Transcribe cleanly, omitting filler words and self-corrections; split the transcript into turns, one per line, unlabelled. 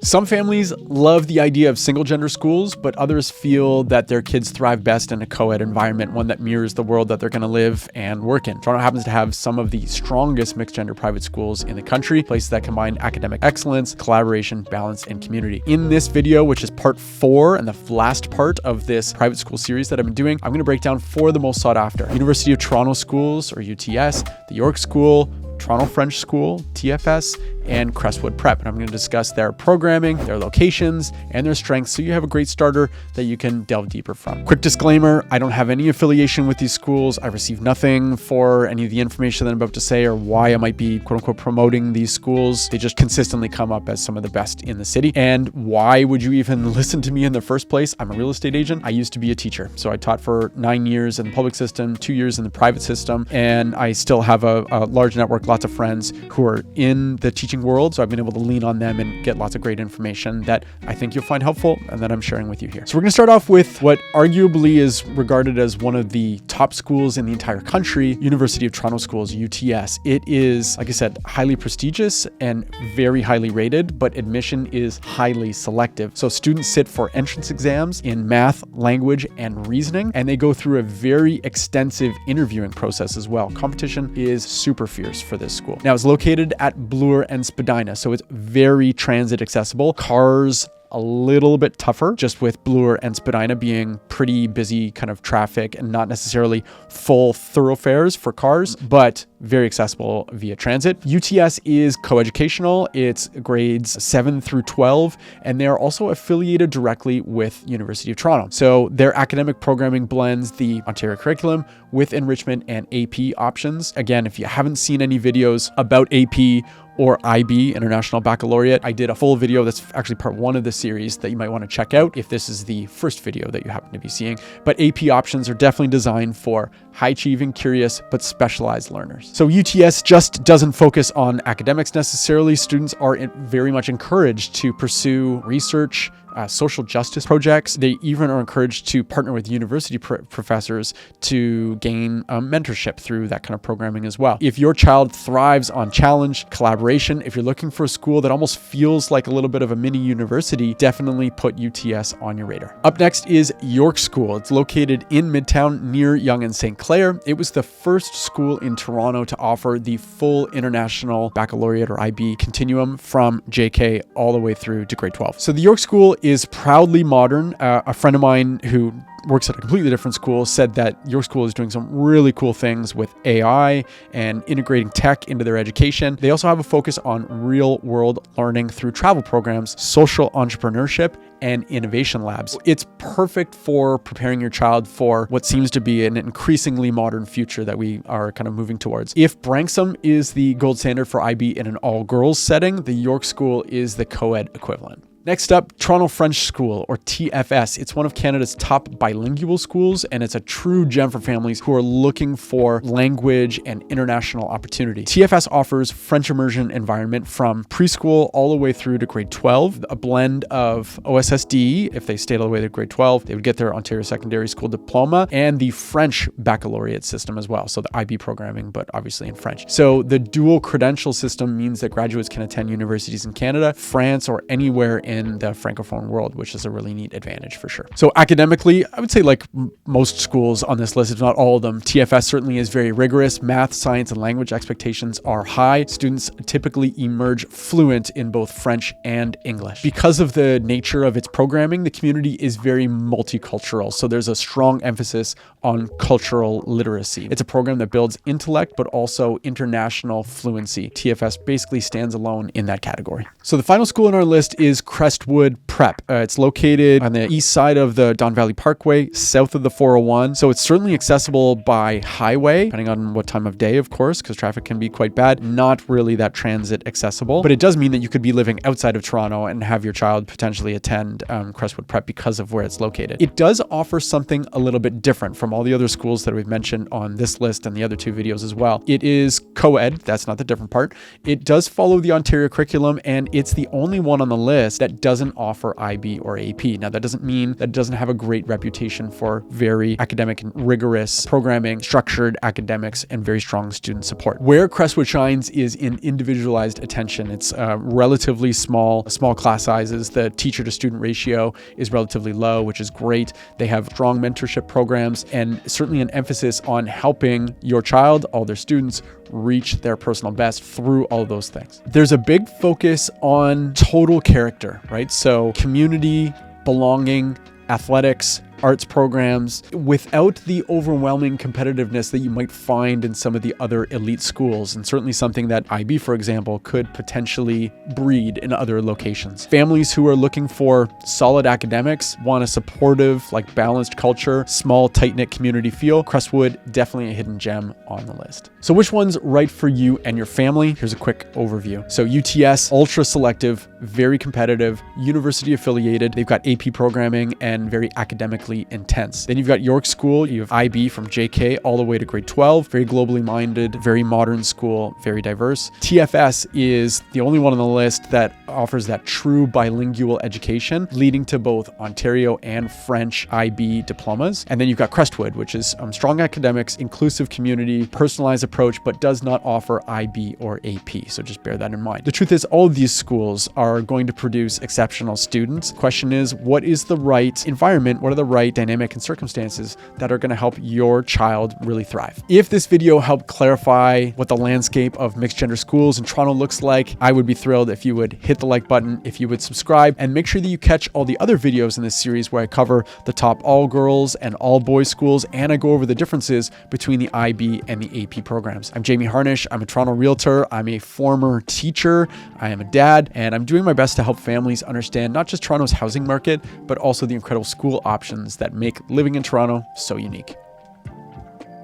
Some families love the idea of single-gender schools, but others feel that their kids thrive best in a co-ed environment, one that mirrors the world that they're going to live and work in. Toronto happens to have some of the strongest mixed-gender private schools in the country, places that combine academic excellence, collaboration, balance, and community. In this video, which is part 4 and the last part of this private school series that I've been doing, I'm going to break down 4 of the most sought after: University of Toronto schools, or UTS, the York School, Toronto French School, TFS, and Crestwood Prep. And I'm going to discuss their programming, their locations, and their strengths so you have a great starter that you can delve deeper from. Quick disclaimer, I don't have any affiliation with these schools. I receive nothing for any of the information that I'm about to say or why I might be quote unquote promoting these schools. They just consistently come up as some of the best in the city. And why would you even listen to me in the first place? I'm a real estate agent. I used to be a teacher. So I taught for 9 years in the public system, 2 years in the private system, and I still have a large network, lots of friends who are in the teaching world. So I've been able to lean on them and get lots of great information that I think you'll find helpful and that I'm sharing with you here. So we're going to start off with what arguably is regarded as one of the top schools in the entire country, University of Toronto Schools, UTS. It is, like I said, highly prestigious and very highly rated, but admission is highly selective. So students sit for entrance exams in math, language, and reasoning, and they go through a very extensive interviewing process as well. Competition is super fierce for this school. Now, it's located at Bloor and Spadina, so it's very transit accessible. Cars, a little bit tougher, just with Bloor and Spadina being pretty busy kind of traffic and not necessarily full thoroughfares for cars, but very accessible via transit. UTS is coeducational. It's grades 7 through 12, and they're also affiliated directly with University of Toronto. So their academic programming blends the Ontario curriculum with enrichment and AP options. Again, if you haven't seen any videos about AP or IB, International Baccalaureate, I did a full video that's actually part 1 of the series that you might want to check out if this is the first video that you happen to be seeing. But AP options are definitely designed for high-achieving, curious, but specialized learners. So UTS just doesn't focus on academics necessarily. Students are very much encouraged to pursue research, social justice projects. They even are encouraged to partner with university professors to gain mentorship through that kind of programming as well. If your child thrives on challenge, collaboration, if you're looking for a school that almost feels like a little bit of a mini university, definitely put UTS on your radar. Up next is York School. It's located in Midtown near Yonge and St. Clair. It was the first school in Toronto to offer the full International Baccalaureate or IB continuum from JK all the way through to grade 12. So the York School is proudly modern. A friend of mine who works at a completely different school said that your school is doing some really cool things with AI and integrating tech into their education. They also have a focus on real world learning through travel programs, social entrepreneurship, and innovation labs. It's perfect for preparing your child for what seems to be an increasingly modern future that we are kind of moving towards. If Branksome is the gold standard for IB in an all-girls setting, the York School is the co-ed equivalent. Next up, Toronto French School, or TFS. It's one of Canada's top bilingual schools, and it's a true gem for families who are looking for language and international opportunity. TFS offers French immersion environment from preschool all the way through to grade 12, a blend of OSSD. If they stayed all the way to grade 12, they would get their Ontario Secondary School diploma, and the French baccalaureate system as well. So the IB programming, but obviously in French. So the dual credential system means that graduates can attend universities in Canada, France, or anywhere in the Francophone world, which is a really neat advantage for sure. So academically, I would say like most schools on this list, if not all of them, TFS certainly is very rigorous. Math, science, and language expectations are high. Students typically emerge fluent in both French and English. Because of the nature of its programming, the community is very multicultural. So there's a strong emphasis on cultural literacy. It's a program that builds intellect, but also international fluency. TFS basically stands alone in that category. So the final school on our list is Crestwood Prep. It's located on the east side of the Don Valley Parkway, south of the 401. So it's certainly accessible by highway, depending on what time of day, of course, because traffic can be quite bad. Not really that transit accessible, but it does mean that you could be living outside of Toronto and have your child potentially attend Crestwood Prep because of where it's located. It does offer something a little bit different from all the other schools that we've mentioned on this list and the other 2 videos as well. It is co-ed. That's not the different part. It does follow the Ontario curriculum, and it's the only one on the list that that doesn't offer IB or AP. Now, that doesn't mean that it doesn't have a great reputation for very academic and rigorous programming, structured academics, and very strong student support. Where Crestwood shines is in individualized attention. It's relatively small class sizes. The teacher to student ratio is relatively low, which is great. They have strong mentorship programs and certainly an emphasis on helping your child, all their students, reach their personal best through all of those things. There's a big focus on total character, right? So community, belonging, athletics, arts programs, without the overwhelming competitiveness that you might find in some of the other elite schools, and certainly something that IB, for example, could potentially breed in other locations. Families who are looking for solid academics, want a supportive, balanced culture, small, tight-knit community feel, Crestwood, definitely a hidden gem on the list. So which one's right for you and your family? Here's a quick overview. So UTS, ultra selective, very competitive, university affiliated. They've got AP programming and very academically intense. Then you've got York School. You have IB from JK all the way to grade 12. Very globally minded, very modern school, very diverse. TFS is the only one on the list that offers that true bilingual education, leading to both Ontario and French IB diplomas. And then you've got Crestwood, which is strong academics, inclusive community, personalized approach, but does not offer IB or AP. So just bear that in mind. The truth is, all of these schools are going to produce exceptional students. Question is, what is the right environment? What are the right dynamic and circumstances that are going to help your child really thrive? If this video helped clarify what the landscape of mixed gender schools in Toronto looks like, I would be thrilled if you would hit the like button, if you would subscribe, and make sure that you catch all the other videos in this series where I cover the top all girls and all boys schools, and I go over the differences between the IB and the AP programs. I'm Jamie Harnish. I'm a Toronto realtor. I'm a former teacher. I am a dad, and I'm doing my best to help families understand not just Toronto's housing market, but also the incredible school options that make living in Toronto so unique.